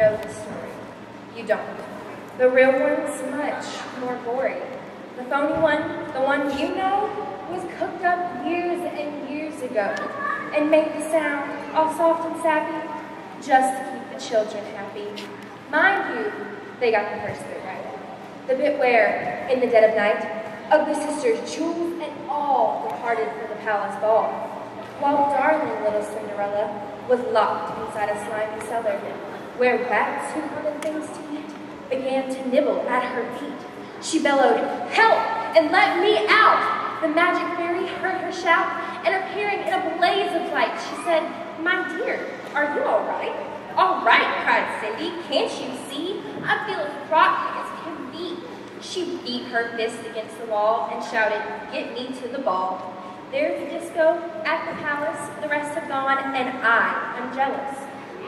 know the story. You don't. The real one's much more gory. The phony one, the one you know, was cooked up years and years ago and made the sound all soft and sappy just to keep the children happy. Mind you, they got the first bit right. The bit where, in the dead of night, ugly sisters, jewels and all departed for the palace ball, while darling little Cinderella was locked inside a slimy cellar, where rats who wanted things to eat began to nibble at her feet. She bellowed, "Help, and let me out!" The magic fairy heard her shout, and appearing in a blaze of light, she said, "My dear, are you all right?" "All right," cried Cindy, "can't you see? I feel as rotten as can be." She beat her fist against the wall and shouted, "Get me to the ball. There's a disco at the palace, the rest have gone, and I am jealous.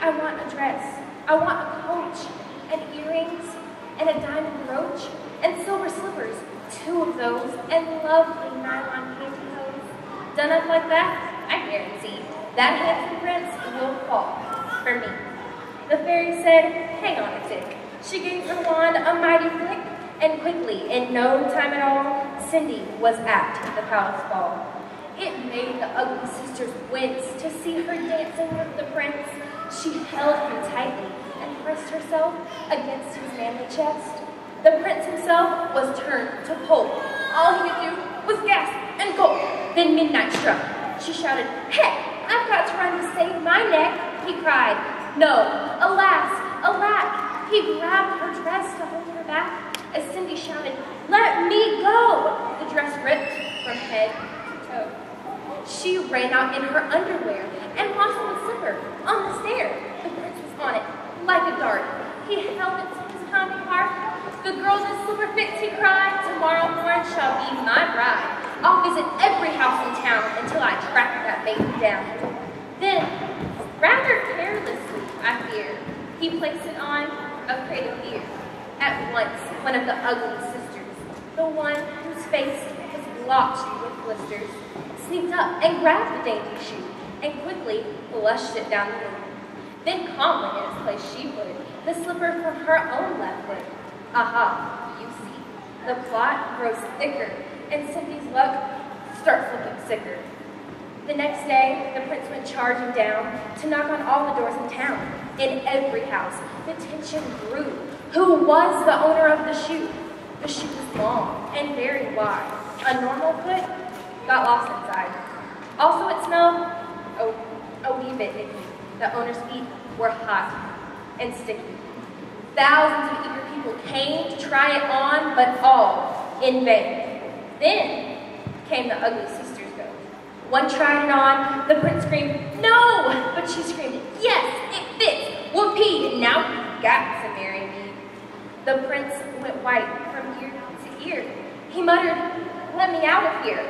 I want a dress, I want a coach, and earrings, and a diamond brooch, and silver slippers, 2 of those, and lovely nylon pantyhose. Done up like that, I guarantee that handsome prince will fall for me." The fairy said, "Hang on a tick." She gave her wand a mighty flick, and quickly, in no time at all, Cindy was at the palace ball. It made the ugly sisters wince to see her dancing with the prince. She held him tightly and pressed herself against his manly chest. The prince himself was turned to pulp. All he could do was gasp and gulp. Then midnight struck. She shouted, "Heck, I've got to run to save my neck," he cried. No, alas, alack, he grabbed her dress to hold her back as Cindy shouted, "Let me go!" The dress ripped from head to toe. She ran out in her underwear and lost the slipper on the stair. The prince was on it like a dart. He held it to his pounding heart. "The girl in slipper fits," he cried. "Tomorrow morn shall be my bride. I'll visit every house in town until I track that baby down." Then, rather carelessly, I fear, he placed it on a crate of beer. At once, one of the ugly sisters, the one whose face was blotched with blisters, sneaked up and grabbed the dainty shoe and quickly flushed it down the room. Then calmly in its place she put the slipper from her own left foot. Aha, you see, the plot grows thicker and Cindy's luck starts looking sicker. The next day, the prince went charging down to knock on all the doors in town. In every house, the tension grew. Who was the owner of the shoe? The shoe was long and very wide. A normal foot got lost inside. Also, it smelled a wee bit icky. The owner's feet were hot and sticky. Thousands of eager people came to try it on, but all in vain. Then came the ugly sisters go. One tried it on. The prince screamed, "No!" But she screamed, "Yes, it fits! Whoopee! Now you've got to marry me." The prince went white from ear to ear. He muttered, "Let me out of here."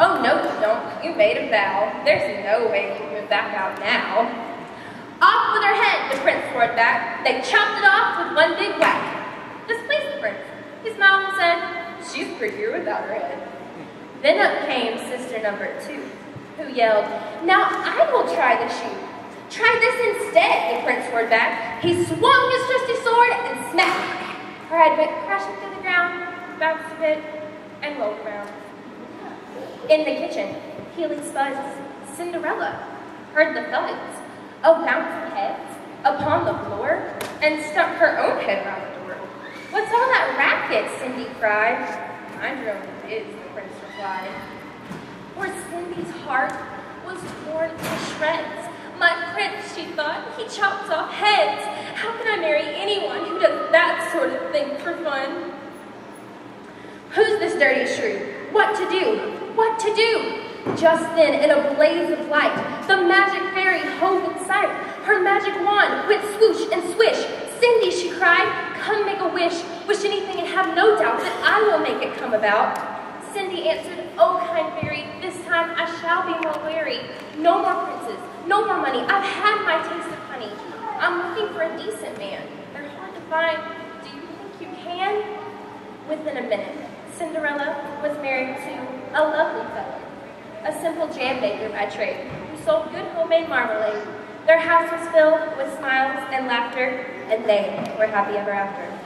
"Oh, no, you don't. You made a vow. There's no way you can back out now." "Off with her head," the prince roared back. They chopped it off with one big whack. Displeased the prince. He smiled and said, "She's prettier without her head." Then up came sister number 2, who yelled, "Now I will try the shoe." "Try this instead," the prince roared back. He swung his trusty sword and smack. Her head went crashing to the ground, bounced a bit, and rolled around. In the kitchen, Healing Spuds, Cinderella heard the thuds of bouncing heads upon the floor and stuck her own head around the door. "What's all that racket?" Cindy cried. "Mind your own biz," the prince replied. For Cindy's heart was torn to shreds. "My prince," she thought, "he chops off heads. How can I marry anyone who does that sort of thing for fun?" Who's this dirty shrew? What to do? What to do? Just then, in a blaze of light, the magic fairy hove in sight. Her magic wand went swoosh and swish. "Cindy," she cried, "come make a wish. Wish anything and have no doubt that I will make it come about." Cindy answered, "Oh, kind fairy, this time I shall be more wary. No more princes, no more money. I've had my taste of honey. I'm looking for a decent man. They're hard to find. Do you think you can?" Within a minute, Cinderella was married to a lovely fellow, a simple jam baker by trade, who sold good homemade marmalade Their house was filled with smiles and laughter, and they were happy ever after.